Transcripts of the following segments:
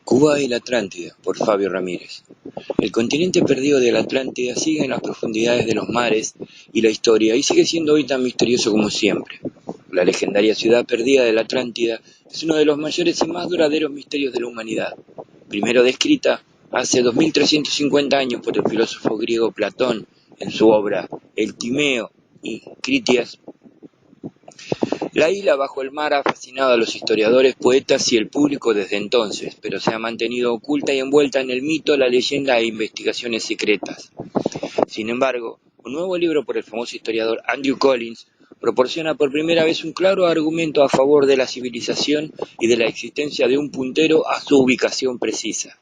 Cuba y la Atlántida, por Fabio Ramírez. El continente perdido de la Atlántida sigue en las profundidades de los mares y la historia, y sigue siendo hoy tan misterioso como siempre. La legendaria ciudad perdida de la Atlántida es uno de los mayores y más duraderos misterios de la humanidad. Primero descrita hace 2350 años por el filósofo griego Platón en su obra El Timeo y Critias. La isla bajo el mar ha fascinado a los historiadores, poetas y el público desde entonces, pero se ha mantenido oculta y envuelta en el mito, la leyenda e investigaciones secretas. Sin embargo, un nuevo libro por el famoso historiador Andrew Collins proporciona por primera vez un claro argumento a favor de la civilización y de la existencia de un puntero a su ubicación precisa.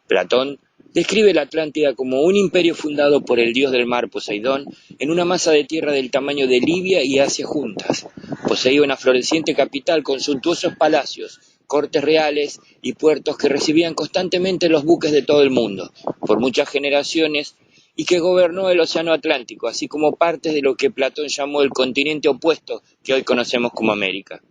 Platón describe la Atlántida como un imperio fundado por el dios del mar Poseidón en una masa de tierra del tamaño de Libia y Asia juntas. Poseía una floreciente capital con suntuosos palacios, cortes reales y puertos que recibían constantemente los buques de todo el mundo, por muchas generaciones, y que gobernó el océano Atlántico, así como partes de lo que Platón llamó el continente opuesto que hoy conocemos como América.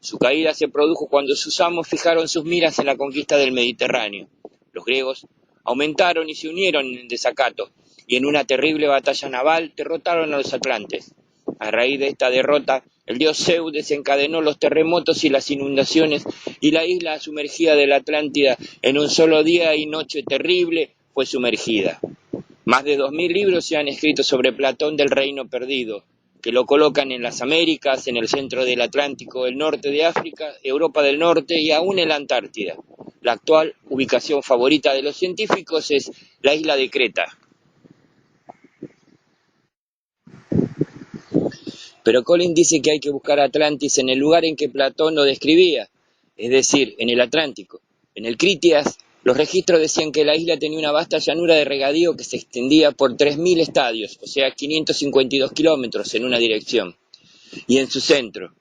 Su caída se produjo cuando sus amos fijaron sus miras en la conquista del Mediterráneo. Los griegos aumentaron y se unieron en desacato, y en una terrible batalla naval derrotaron a los atlantes. A raíz de esta derrota, el dios Zeus desencadenó los terremotos y las inundaciones, y la isla sumergida de la Atlántida en un solo día y noche terrible fue sumergida. Más de 2000 libros se han escrito sobre Platón del Reino Perdido, que lo colocan en las Américas, en el centro del Atlántico, el norte de África, Europa del Norte y aún en la Antártida. La actual ubicación favorita de los científicos es la isla de Creta. Pero Collins dice que hay que buscar Atlantis en el lugar en que Platón lo describía, es decir, en el Atlántico. En el Critias, los registros decían que la isla tenía una vasta llanura de regadío que se extendía por 3000 estadios, o sea, 552 kilómetros en una dirección, y en su centro,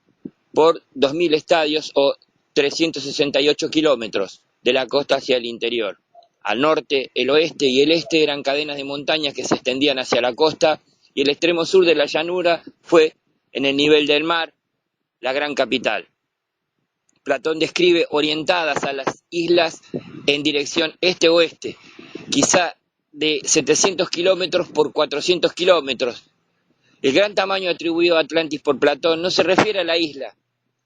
por 2000 estadios o 368 kilómetros de la costa hacia el interior. Al norte, el oeste y el este eran cadenas de montañas que se extendían hacia la costa, y el extremo sur de la llanura fue, en el nivel del mar, la gran capital. Platón describe orientadas a las islas en dirección este-oeste, quizá de 700 kilómetros por 400 kilómetros. El gran tamaño atribuido a Atlantis por Platón no se refiere a la isla,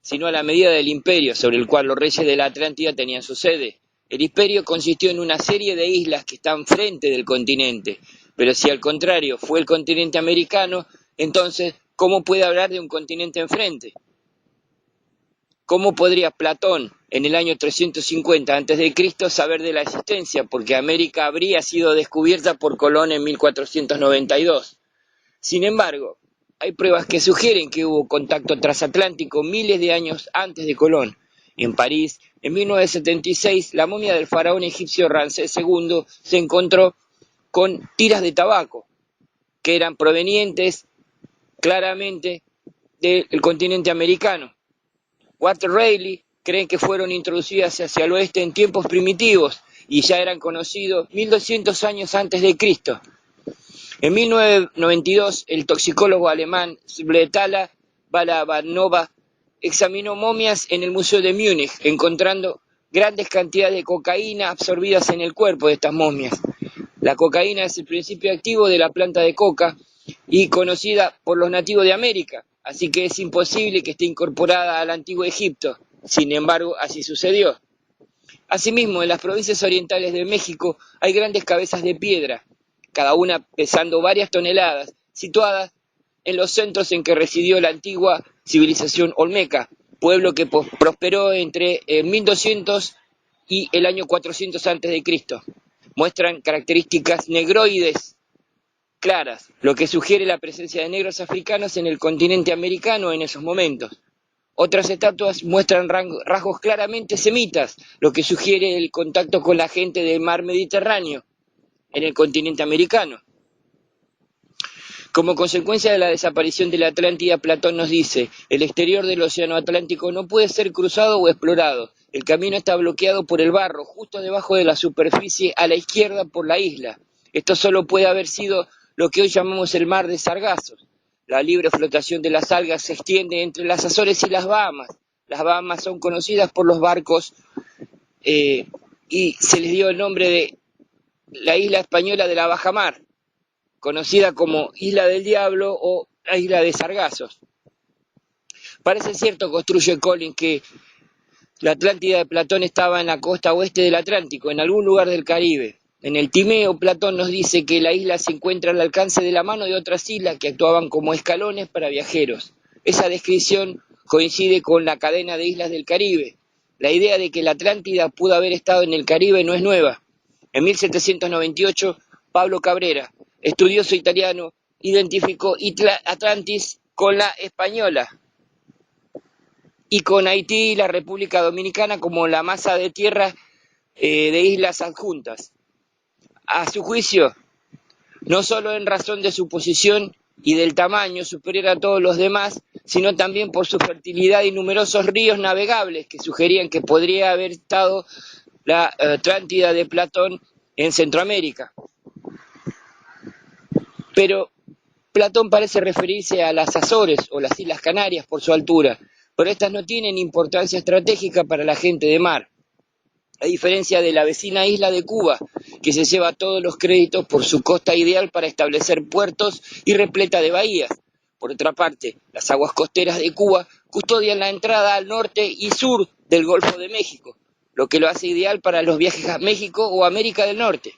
sino a la medida del imperio sobre el cual los reyes de la Atlántida tenían su sede. El imperio consistió en una serie de islas que están frente del continente, pero si al contrario fue el continente americano, entonces, ¿cómo puede hablar de un continente enfrente? ¿Cómo podría Platón, en el año 350 a.C., saber de la existencia? Porque América habría sido descubierta por Colón en 1492. Sin embargo, hay pruebas que sugieren que hubo contacto transatlántico miles de años antes de Colón. En París, en 1976, la momia del faraón egipcio Ramsés II se encontró con tiras de tabaco, que eran provenientes claramente del continente americano. Walter Rayleigh cree que fueron introducidas hacia el oeste en tiempos primitivos y ya eran conocidos 1200 años antes de Cristo. En 1992, el toxicólogo alemán Svetala Balabanova examinó momias en el Museo de Múnich, encontrando grandes cantidades de cocaína absorbidas en el cuerpo de estas momias. La cocaína es el principio activo de la planta de coca y conocida por los nativos de América, así que es imposible que esté incorporada al antiguo Egipto. Sin embargo, así sucedió. Asimismo, en las provincias orientales de México hay grandes cabezas de piedra, cada una pesando varias toneladas, situadas en los centros en que residió la antigua civilización olmeca, pueblo que prosperó entre el 1200 y el año 400 a.C. Muestran características negroides claras, lo que sugiere la presencia de negros africanos en el continente americano en esos momentos. Otras estatuas muestran rasgos claramente semitas, lo que sugiere el contacto con la gente del mar Mediterráneo en el continente americano. Como consecuencia de la desaparición de la Atlántida, Platón nos dice, el exterior del océano Atlántico no puede ser cruzado o explorado. El camino está bloqueado por el barro, justo debajo de la superficie, a la izquierda por la isla. Esto solo puede haber sido lo que hoy llamamos el mar de Sargazos. La libre flotación de las algas se extiende entre las Azores y las Bahamas. Las Bahamas son conocidas por los barcos y se les dio el nombre de la isla española de la bajamar, conocida como Isla del Diablo o la Isla de Sargazos. Parece cierto, construye Collins, que la Atlántida de Platón estaba en la costa oeste del Atlántico, en algún lugar del Caribe. En el Timeo, Platón nos dice que la isla se encuentra al alcance de la mano de otras islas que actuaban como escalones para viajeros. Esa descripción coincide con la cadena de islas del Caribe. La idea de que la Atlántida pudo haber estado en el Caribe no es nueva. En 1798, Pablo Cabrera, estudioso italiano, identificó Atlantis con la española y con Haití y la República Dominicana como la masa de tierra de islas adjuntas. A su juicio, no solo en razón de su posición y del tamaño superior a todos los demás, sino también por su fertilidad y numerosos ríos navegables que sugerían que podría haber estado la Atlántida de Platón en Centroamérica. Pero Platón parece referirse a las Azores o las Islas Canarias por su altura, pero estas no tienen importancia estratégica para la gente de mar, a diferencia de la vecina isla de Cuba, que se lleva todos los créditos por su costa ideal para establecer puertos y repleta de bahías. Por otra parte, las aguas costeras de Cuba custodian la entrada al norte y sur del Golfo de México, lo que lo hace ideal para los viajes a México o América del Norte.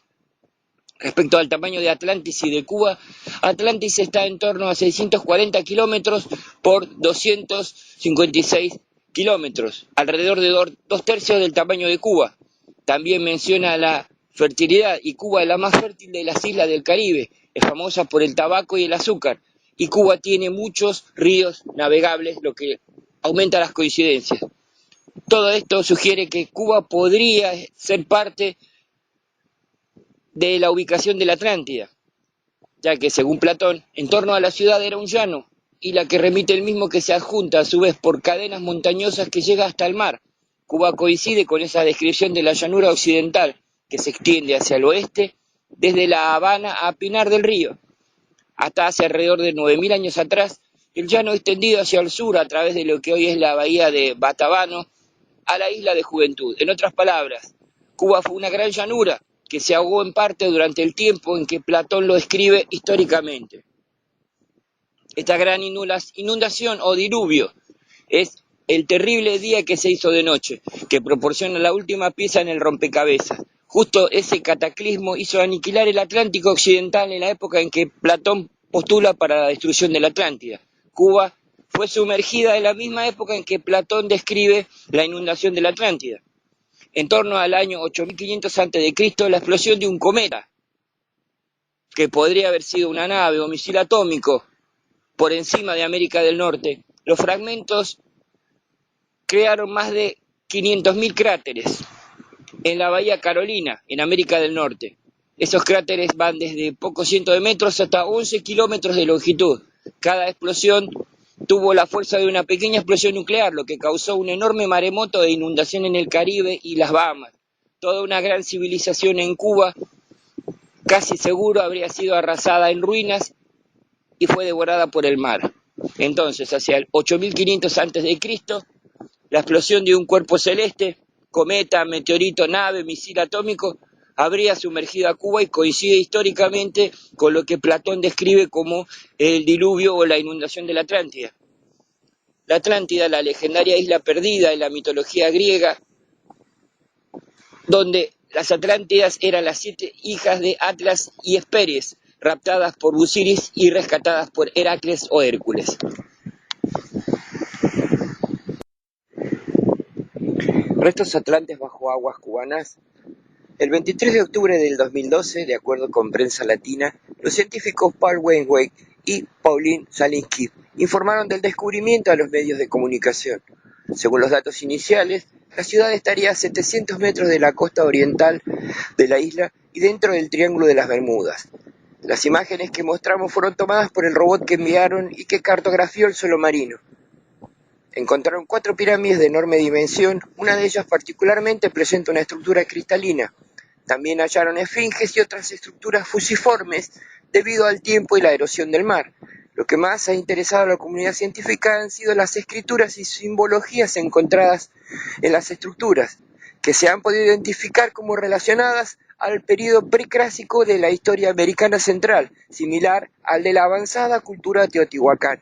Respecto al tamaño de Atlantis y de Cuba, Atlantis está en torno a 640 kilómetros por 256 kilómetros, alrededor de dos tercios del tamaño de Cuba. También menciona la fertilidad, y Cuba es la más fértil de las islas del Caribe, es famosa por el tabaco y el azúcar, y Cuba tiene muchos ríos navegables, lo que aumenta las coincidencias. Todo esto sugiere que Cuba podría ser parte de la ubicación de la Atlántida, ya que según Platón, en torno a la ciudad era un llano, y la que remite el mismo que se adjunta a su vez por cadenas montañosas que llega hasta el mar. Cuba coincide con esa descripción de la llanura occidental, que se extiende hacia el oeste, desde La Habana a Pinar del Río, hasta hace alrededor de 9000 años atrás, el llano extendido hacia el sur a través de lo que hoy es la bahía de Batabano, a la isla de Juventud. En otras palabras, Cuba fue una gran llanura, que se ahogó en parte durante el tiempo en que Platón lo escribe históricamente. Esta gran inundación o diluvio es el terrible día que se hizo de noche, que proporciona la última pieza en el rompecabezas. Justo ese cataclismo hizo aniquilar el Atlántico Occidental en la época en que Platón postula para la destrucción de la Atlántida. Cuba fue sumergida en la misma época en que Platón describe la inundación de la Atlántida. En torno al año 8500 a.C., la explosión de un cometa, que podría haber sido una nave o misil atómico, por encima de América del Norte. Los fragmentos crearon más de 500.000 cráteres en la bahía Carolina, en América del Norte. Esos cráteres van desde pocos cientos de metros hasta 11 kilómetros de longitud. Cada explosión tuvo la fuerza de una pequeña explosión nuclear, lo que causó un enorme maremoto de inundación en el Caribe y las Bahamas. Toda una gran civilización en Cuba, casi seguro, habría sido arrasada en ruinas y fue devorada por el mar. Entonces, hacia el 8500 a.C., la explosión de un cuerpo celeste, cometa, meteorito, nave, misil atómico, habría sumergido a Cuba y coincide históricamente con lo que Platón describe como el diluvio o la inundación de la Atlántida. La Atlántida, la legendaria isla perdida en la mitología griega, donde las Atlántidas eran las 7 hijas de Atlas y Hespérides, raptadas por Busiris y rescatadas por Heracles o Hércules. Restos atlantes bajo aguas cubanas. El 23 de octubre del 2012, de acuerdo con Prensa Latina, los científicos Paul Wainwright y Pauline Salinsky informaron del descubrimiento a los medios de comunicación. Según los datos iniciales, la ciudad estaría a 700 metros de la costa oriental de la isla y dentro del Triángulo de las Bermudas. Las imágenes que mostramos fueron tomadas por el robot que enviaron y que cartografió el suelo marino. Encontraron 4 pirámides de enorme dimensión, una de ellas particularmente presenta una estructura cristalina. También hallaron esfinges y otras estructuras fusiformes debido al tiempo y la erosión del mar. Lo que más ha interesado a la comunidad científica han sido las escrituras y simbologías encontradas en las estructuras. que se han podido identificar como relacionadas al periodo preclásico de la historia americana central, similar al de la avanzada cultura teotihuacán.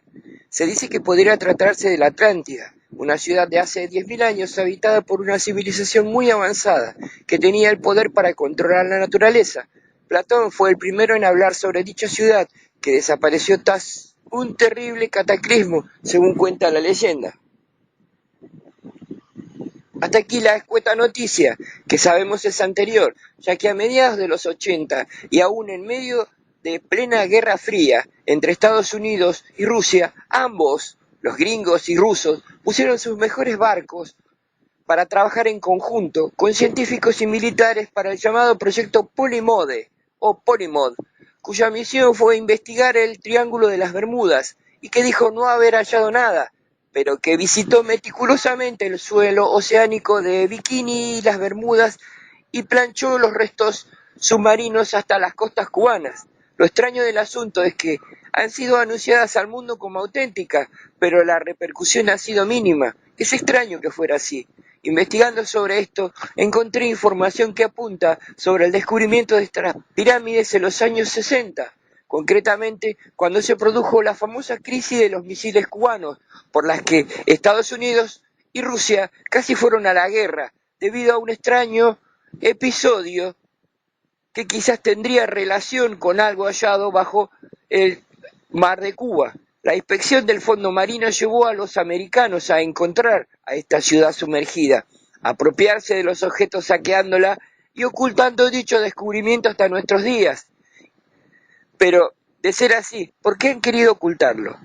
Se dice que podría tratarse de la Atlántida, una ciudad de hace 10.000 años habitada por una civilización muy avanzada, que tenía el poder para controlar la naturaleza. Platón fue el primero en hablar sobre dicha ciudad, que desapareció tras un terrible cataclismo, según cuenta la leyenda. Hasta aquí la escueta noticia, que sabemos es anterior, ya que a mediados de los 80 y aún en medio de plena Guerra Fría entre Estados Unidos y Rusia, ambos, los gringos y rusos, pusieron sus mejores barcos para trabajar en conjunto con científicos y militares para el llamado proyecto Polymode o Polymod, cuya misión fue investigar el Triángulo de las Bermudas y que dijo no haber hallado nada, pero que visitó meticulosamente el suelo oceánico de Bikini y las Bermudas y planchó los restos submarinos hasta las costas cubanas. Lo extraño del asunto es que han sido anunciadas al mundo como auténticas, pero la repercusión ha sido mínima. Es extraño que fuera así. Investigando sobre esto, encontré información que apunta sobre el descubrimiento de estas pirámides en los años 60, concretamente cuando se produjo la famosa crisis de los misiles cubanos, por las que Estados Unidos y Rusia casi fueron a la guerra, debido a un extraño episodio que quizás tendría relación con algo hallado bajo el mar de Cuba. La inspección del fondo marino llevó a los americanos a encontrar a esta ciudad sumergida, apropiarse de los objetos saqueándola y ocultando dicho descubrimiento hasta nuestros días. Pero, de ser así, ¿por qué han querido ocultarlo?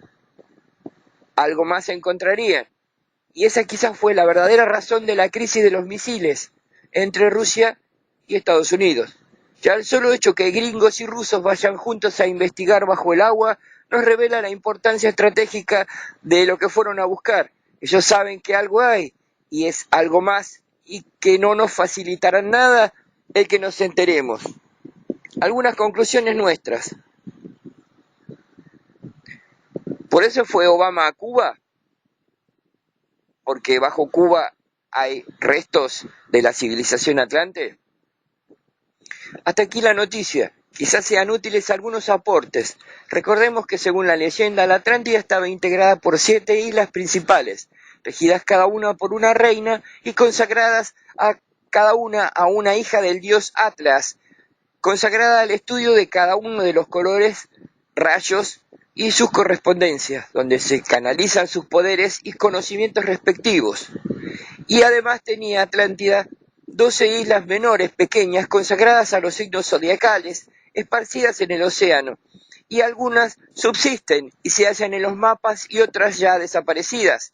Algo más encontrarían. Y esa quizás fue la verdadera razón de la crisis de los misiles entre Rusia y Estados Unidos. Ya el solo hecho que gringos y rusos vayan juntos a investigar bajo el agua nos revela la importancia estratégica de lo que fueron a buscar. Ellos saben que algo hay y es algo más y que no nos facilitarán nada el que nos enteremos. Algunas conclusiones nuestras. Por eso fue Obama a Cuba, porque bajo Cuba hay restos de la civilización atlante. Hasta aquí la noticia. Quizás sean útiles algunos aportes. Recordemos que según la leyenda, la Atlántida estaba integrada por 7 islas principales, regidas cada una por una reina y consagradas a cada una a una hija del dios Atlas, consagrada al estudio de cada uno de los colores, rayos y sus correspondencias, donde se canalizan sus poderes y conocimientos respectivos. Y además tenía Atlántida 12 islas menores pequeñas consagradas a los signos zodiacales, esparcidas en el océano, y algunas subsisten y se hallan en los mapas y otras ya desaparecidas.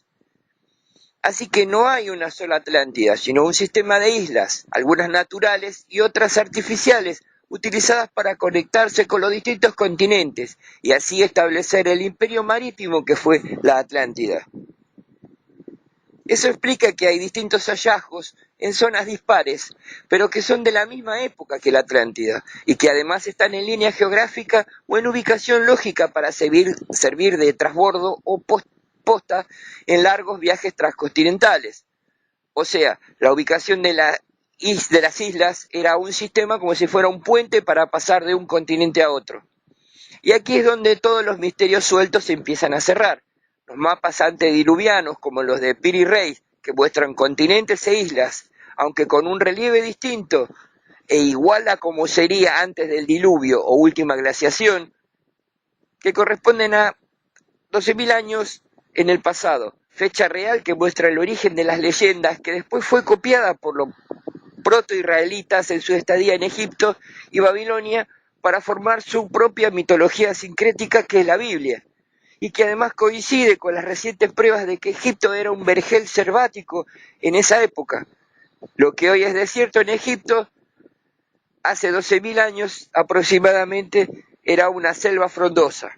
Así que no hay una sola Atlántida, sino un sistema de islas, algunas naturales y otras artificiales, utilizadas para conectarse con los distintos continentes y así establecer el imperio marítimo que fue la Atlántida. Eso explica que hay distintos hallazgos en zonas dispares, pero que son de la misma época que la Atlántida, y que además están en línea geográfica o en ubicación lógica para servir de transbordo o posta en largos viajes transcontinentales. O sea, la ubicación de las islas era un sistema como si fuera un puente para pasar de un continente a otro. Y aquí es donde todos los misterios sueltos se empiezan a cerrar. Los mapas antediluvianos, como los de Piri Reis, que muestran continentes e islas, aunque con un relieve distinto e igual a como sería antes del diluvio o última glaciación, que corresponden a 12.000 años en el pasado, fecha real que muestra el origen de las leyendas, que después fue copiada por los proto-israelitas en su estadía en Egipto y Babilonia para formar su propia mitología sincrética, que es la Biblia, y que además coincide con las recientes pruebas de que Egipto era un vergel selvático en esa época. Lo que hoy es desierto en Egipto, hace 12.000 años aproximadamente, era una selva frondosa.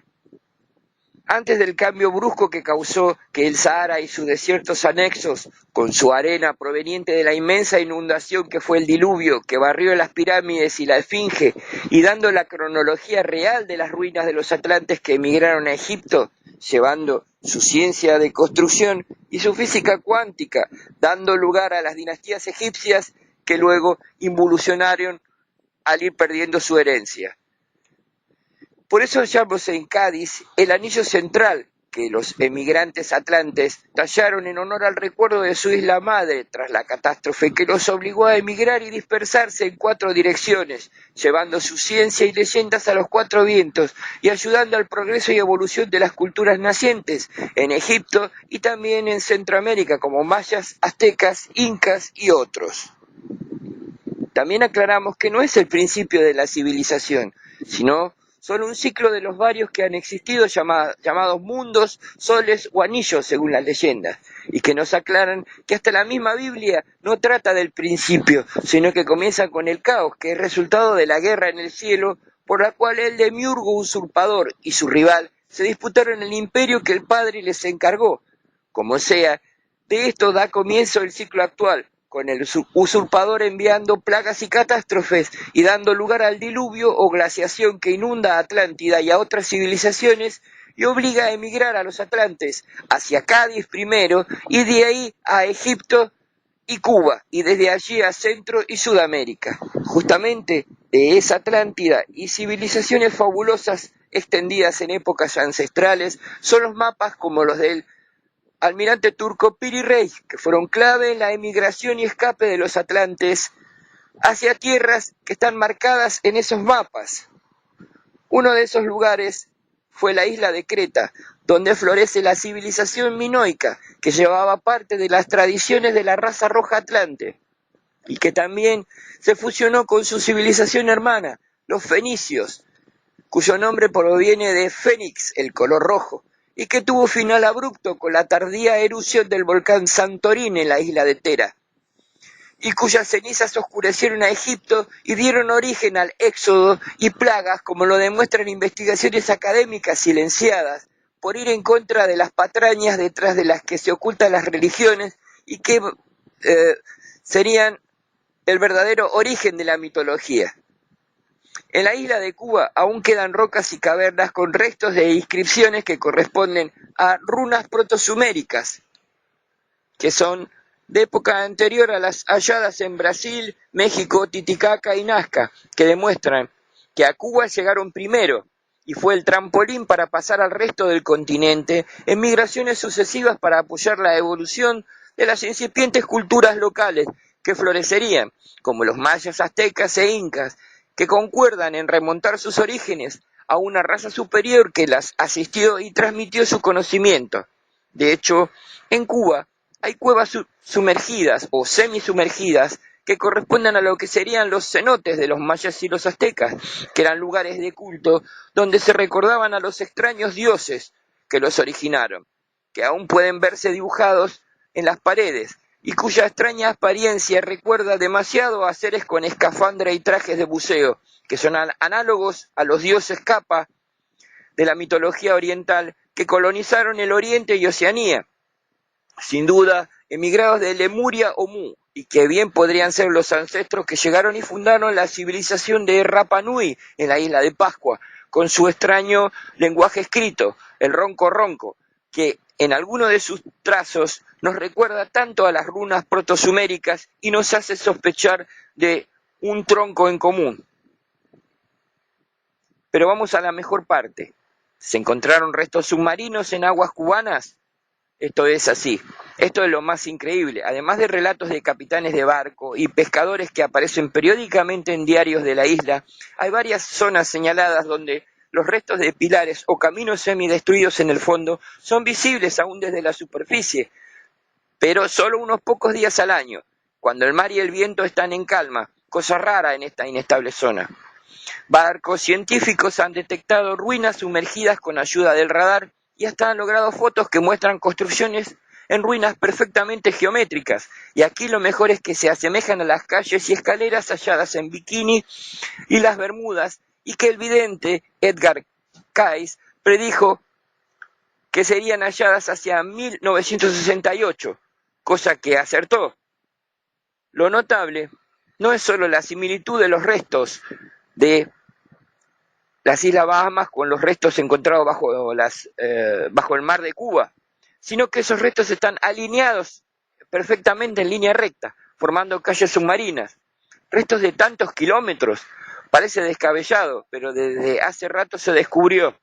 Antes del cambio brusco que causó que el Sahara y sus desiertos anexos, con su arena proveniente de la inmensa inundación que fue el diluvio, que barrió las pirámides y la Esfinge, y dando la cronología real de las ruinas de los atlantes que emigraron a Egipto, llevando su ciencia de construcción y su física cuántica, dando lugar a las dinastías egipcias que luego involucionaron al ir perdiendo su herencia. Por eso hallamos en Cádiz el anillo central que los emigrantes atlantes tallaron en honor al recuerdo de su isla madre tras la catástrofe que los obligó a emigrar y dispersarse en 4 direcciones, llevando su ciencia y leyendas a los 4 vientos y ayudando al progreso y evolución de las culturas nacientes en Egipto y también en Centroamérica como mayas, aztecas, incas y otros. También aclaramos que no es el principio de la civilización, sino solo un ciclo de los varios que han existido llamados mundos, soles o anillos según las leyendas, y que nos aclaran que hasta la misma Biblia no trata del principio, sino que comienza con el caos, que es resultado de la guerra en el cielo, por la cual el demiurgo usurpador y su rival se disputaron el imperio que el Padre les encargó. Como sea, de esto da comienzo el ciclo actual, con el usurpador enviando plagas y catástrofes y dando lugar al diluvio o glaciación que inunda a Atlántida y a otras civilizaciones y obliga a emigrar a los atlantes hacia Cádiz primero y de ahí a Egipto y Cuba y desde allí a Centro y Sudamérica. Justamente de esa Atlántida y civilizaciones fabulosas extendidas en épocas ancestrales son los mapas como los del almirante turco Piri Reis, que fueron clave en la emigración y escape de los atlantes hacia tierras que están marcadas en esos mapas. Uno de esos lugares fue la isla de Creta, donde florece la civilización minoica, que llevaba parte de las tradiciones de la raza roja atlante, y que también se fusionó con su civilización hermana, los fenicios, cuyo nombre proviene de fénix, el color rojo, y que tuvo final abrupto con la tardía erupción del volcán Santorini en la isla de Tera, y cuyas cenizas oscurecieron a Egipto y dieron origen al éxodo y plagas, como lo demuestran investigaciones académicas silenciadas, por ir en contra de las patrañas detrás de las que se ocultan las religiones y que serían el verdadero origen de la mitología. En la isla de Cuba aún quedan rocas y cavernas con restos de inscripciones que corresponden a runas protosuméricas, que son de época anterior a las halladas en Brasil, México, Titicaca y Nazca, que demuestran que a Cuba llegaron primero y fue el trampolín para pasar al resto del continente en migraciones sucesivas para apoyar la evolución de las incipientes culturas locales que florecerían, como los mayas, aztecas e incas, que concuerdan en remontar sus orígenes a una raza superior que las asistió y transmitió su conocimiento. De hecho, en Cuba hay cuevas sumergidas o semisumergidas que corresponden a lo que serían los cenotes de los mayas y los aztecas, que eran lugares de culto donde se recordaban a los extraños dioses que los originaron, que aún pueden verse dibujados en las paredes y cuya extraña apariencia recuerda demasiado a seres con escafandra y trajes de buceo, que son análogos a los dioses Kappa de la mitología oriental que colonizaron el Oriente y Oceanía, sin duda emigrados de Lemuria o Mu, y que bien podrían ser los ancestros que llegaron y fundaron la civilización de Rapa Nui en la isla de Pascua, con su extraño lenguaje escrito, el ronco ronco, que en alguno de sus trazos nos recuerda tanto a las runas protosuméricas y nos hace sospechar de un tronco en común. Pero vamos a la mejor parte. ¿Se encontraron restos submarinos en aguas cubanas? Esto es así. Esto es lo más increíble. Además de relatos de capitanes de barco y pescadores que aparecen periódicamente en diarios de la isla, hay varias zonas señaladas donde los restos de pilares o caminos semidestruidos en el fondo son visibles aún desde la superficie, pero solo unos pocos días al año, cuando el mar y el viento están en calma, cosa rara en esta inestable zona. Barcos científicos han detectado ruinas sumergidas con ayuda del radar y hasta han logrado fotos que muestran construcciones en ruinas perfectamente geométricas. Y aquí lo mejor es que se asemejan a las calles y escaleras halladas en Bikini y las Bermudas, y que el vidente Edgar Cayce predijo que serían halladas hacia 1968, cosa que acertó. Lo notable no es solo la similitud de los restos de las Islas Bahamas con los restos encontrados bajo el mar de Cuba, sino que esos restos están alineados perfectamente en línea recta, formando calles submarinas. Restos de tantos kilómetros, parece descabellado, pero desde hace rato se descubrió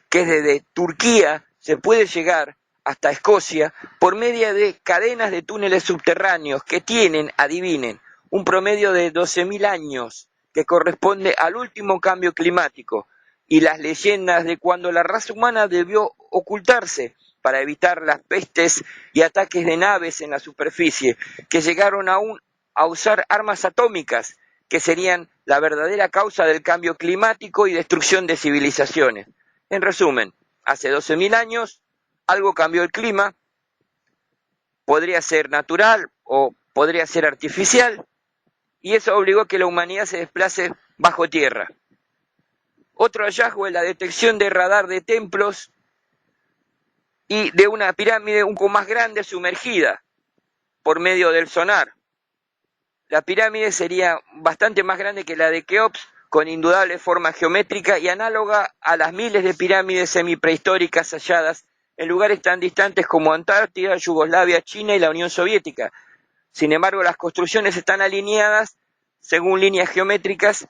que desde Turquía se puede llegar hasta Escocia por medio de cadenas de túneles subterráneos que tienen, adivinen, un promedio de 12.000 años, que corresponde al último cambio climático, y las leyendas de cuando la raza humana debió ocultarse para evitar las pestes y ataques de naves en la superficie, que llegaron aún a usar armas atómicas, que serían la verdadera causa del cambio climático y destrucción de civilizaciones. En resumen, hace 12.000 años algo cambió el clima, podría ser natural o podría ser artificial, y eso obligó a que la humanidad se desplace bajo tierra. Otro hallazgo es la detección de radar de templos y de una pirámide un poco más grande sumergida por medio del sonar. La pirámide sería bastante más grande que la de Keops, con indudable forma geométrica y análoga a las miles de pirámides semiprehistóricas halladas en lugares tan distantes como Antártida, Yugoslavia, China y la Unión Soviética. Sin embargo, las construcciones están alineadas según líneas geométricas.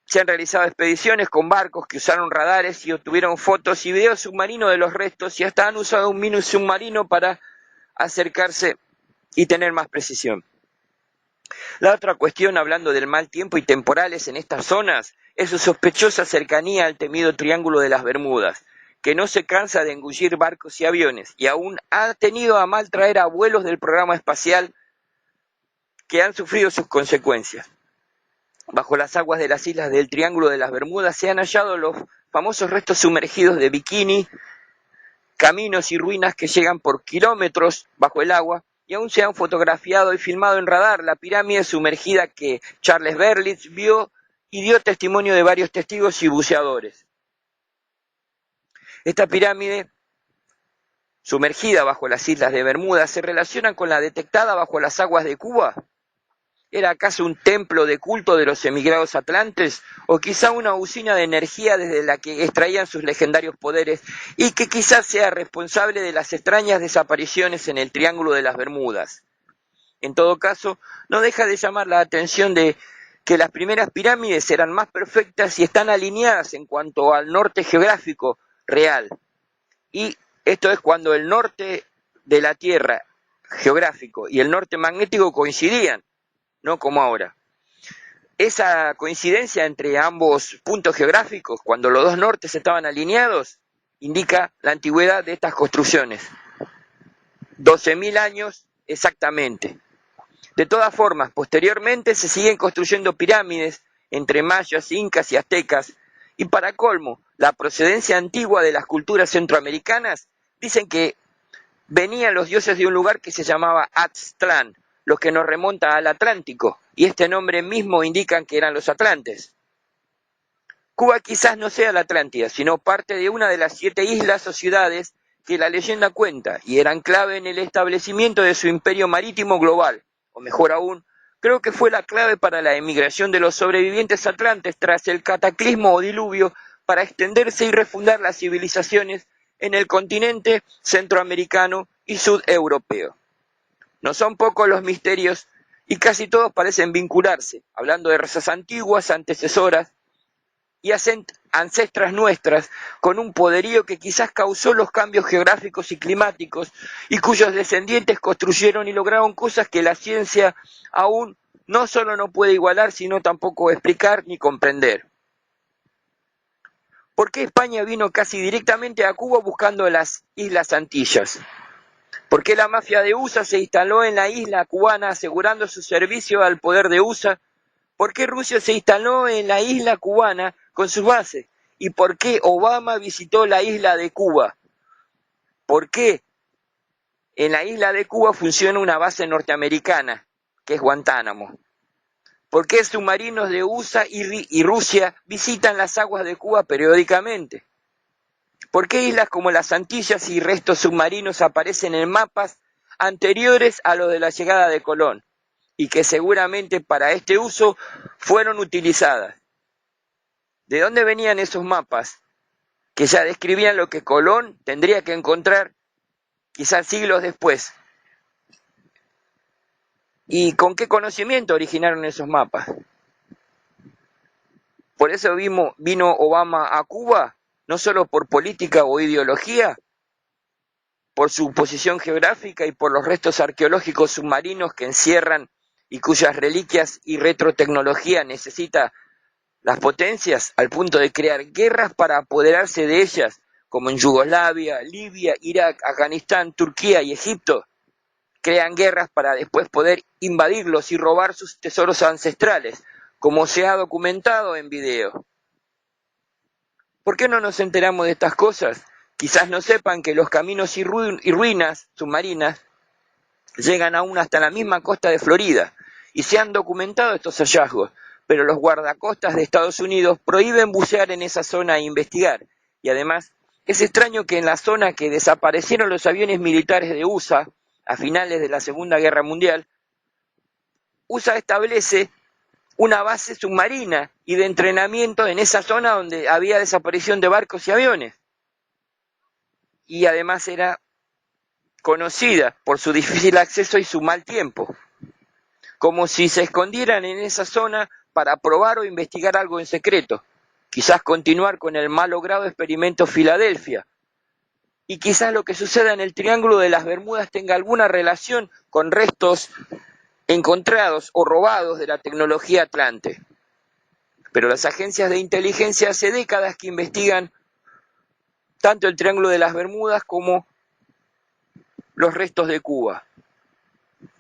Se han realizado expediciones con barcos que usaron radares y obtuvieron fotos y videos submarinos de los restos, y hasta han usado un mini submarino para acercarse y tener más precisión. La otra cuestión, hablando del mal tiempo y temporales en estas zonas, es su sospechosa cercanía al temido Triángulo de las Bermudas, que no se cansa de engullir barcos y aviones, y aún ha tenido a mal traer a vuelos del programa espacial que han sufrido sus consecuencias. Bajo las aguas de las islas del Triángulo de las Bermudas se han hallado los famosos restos sumergidos de Bikini, caminos y ruinas que llegan por kilómetros bajo el agua, y aún se han fotografiado y filmado en radar la pirámide sumergida que Charles Berlitz vio y dio testimonio de varios testigos y buceadores. Esta pirámide sumergida bajo las islas de Bermuda se relaciona con la detectada bajo las aguas de Cuba. ¿Era acaso un templo de culto de los emigrados atlantes? ¿O quizá una usina de energía desde la que extraían sus legendarios poderes y que quizás sea responsable de las extrañas desapariciones en el Triángulo de las Bermudas? En todo caso, no deja de llamar la atención de que las primeras pirámides eran más perfectas y están alineadas en cuanto al norte geográfico real. Y esto es cuando el norte de la Tierra geográfico y el norte magnético coincidían, no como ahora. Esa coincidencia entre ambos puntos geográficos, cuando los dos nortes estaban alineados, indica la antigüedad de estas construcciones. 12.000 años exactamente. De todas formas, posteriormente se siguen construyendo pirámides entre mayas, incas y aztecas, y para colmo, la procedencia antigua de las culturas centroamericanas dicen que venían los dioses de un lugar que se llamaba Aztlán, lo que nos remonta al Atlántico, y este nombre mismo indican que eran los atlantes. Cuba quizás no sea la Atlántida, sino parte de una de las 7 islas o ciudades que la leyenda cuenta, y eran clave en el establecimiento de su imperio marítimo global, o mejor aún, creo que fue la clave para la emigración de los sobrevivientes atlantes tras el cataclismo o diluvio para extenderse y refundar las civilizaciones en el continente centroamericano y sudeuropeo. No son pocos los misterios y casi todos parecen vincularse, hablando de razas antiguas, antecesoras y ancestras nuestras, con un poderío que quizás causó los cambios geográficos y climáticos y cuyos descendientes construyeron y lograron cosas que la ciencia aún no solo no puede igualar, sino tampoco explicar ni comprender. ¿Por qué España vino casi directamente a Cuba buscando las Islas Antillas? ¿Por qué la mafia de USA se instaló en la isla cubana asegurando su servicio al poder de USA? ¿Por qué Rusia se instaló en la isla cubana con sus bases? ¿Y por qué Obama visitó la isla de Cuba? ¿Por qué en la isla de Cuba funciona una base norteamericana, que es Guantánamo? ¿Por qué submarinos de USA y Rusia visitan las aguas de Cuba periódicamente? ¿Por qué islas como las Antillas y restos submarinos aparecen en mapas anteriores a los de la llegada de Colón? y que seguramente para este uso fueron utilizadas. ¿De dónde venían esos mapas que ya describían lo que Colón tendría que encontrar quizás siglos después? ¿Y con qué conocimiento originaron esos mapas? Por eso vino Obama a Cuba, no solo por política o ideología, por su posición geográfica y por los restos arqueológicos submarinos que encierran y cuyas reliquias y retrotecnología necesita las potencias al punto de crear guerras para apoderarse de ellas, como en Yugoslavia, Libia, Irak, Afganistán, Turquía y Egipto. Crean guerras para después poder invadirlos y robar sus tesoros ancestrales, como se ha documentado en video. ¿Por qué no nos enteramos de estas cosas? Quizás no sepan que los caminos y ruinas submarinas llegan aún hasta la misma costa de Florida, y se han documentado estos hallazgos, pero los guardacostas de Estados Unidos prohíben bucear en esa zona e investigar, y además es extraño que en la zona que desaparecieron los aviones militares de USA a finales de la Segunda Guerra Mundial, USA establece una base submarina y de entrenamiento en esa zona donde había desaparición de barcos y aviones. Y además era conocida por su difícil acceso y su mal tiempo, como si se escondieran en esa zona para probar o investigar algo en secreto, quizás continuar con el mal logrado experimento Filadelfia, y quizás lo que suceda en el Triángulo de las Bermudas tenga alguna relación con restos encontrados o robados de la tecnología Atlante. Pero las agencias de inteligencia hace décadas que investigan tanto el Triángulo de las Bermudas como los restos de Cuba,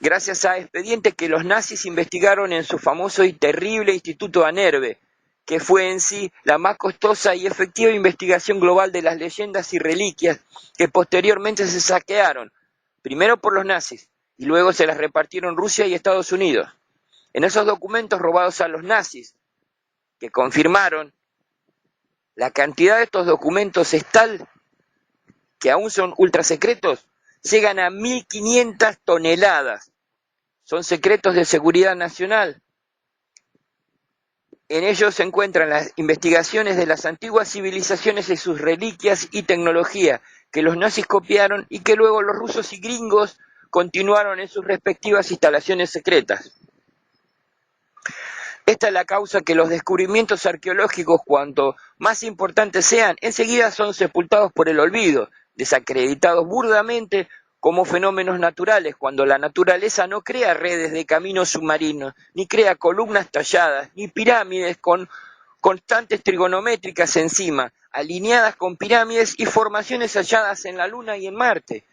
gracias a expedientes que los nazis investigaron en su famoso y terrible Instituto Anerve, que fue en sí la más costosa y efectiva investigación global de las leyendas y reliquias que posteriormente se saquearon, primero por los nazis y luego se las repartieron Rusia y Estados Unidos. En esos documentos robados a los nazis, que confirmaron, la cantidad de estos documentos es tal que aún son ultrasecretos, llegan a 1.500 toneladas. Son secretos de seguridad nacional. En ellos se encuentran las investigaciones de las antiguas civilizaciones y sus reliquias y tecnología que los nazis copiaron y que luego los rusos y gringos continuaron en sus respectivas instalaciones secretas. Esta es la causa que los descubrimientos arqueológicos, cuanto más importantes sean, enseguida son sepultados por el olvido, desacreditados burdamente como fenómenos naturales, cuando la naturaleza no crea redes de caminos submarinos, ni crea columnas talladas, ni pirámides con constantes trigonométricas encima, alineadas con pirámides y formaciones halladas en la Luna y en Marte,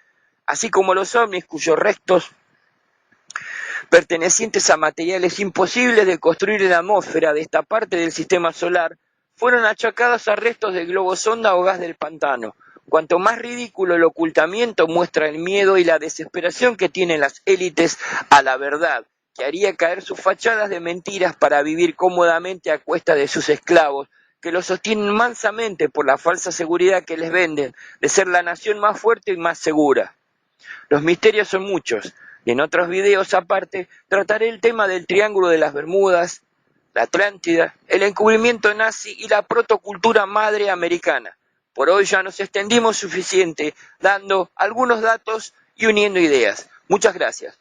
así como los ovnis cuyos restos pertenecientes a materiales imposibles de construir en la atmósfera de esta parte del sistema solar, fueron achacados a restos de globosonda o gas del pantano. Cuanto más ridículo el ocultamiento, muestra el miedo y la desesperación que tienen las élites a la verdad, que haría caer sus fachadas de mentiras para vivir cómodamente a cuesta de sus esclavos, que los sostienen mansamente por la falsa seguridad que les venden de ser la nación más fuerte y más segura. Los misterios son muchos, y en otros videos aparte trataré el tema del Triángulo de las Bermudas, la Atlántida, el encubrimiento nazi y la protocultura madre americana. Por hoy ya nos extendimos suficiente, dando algunos datos y uniendo ideas. Muchas gracias.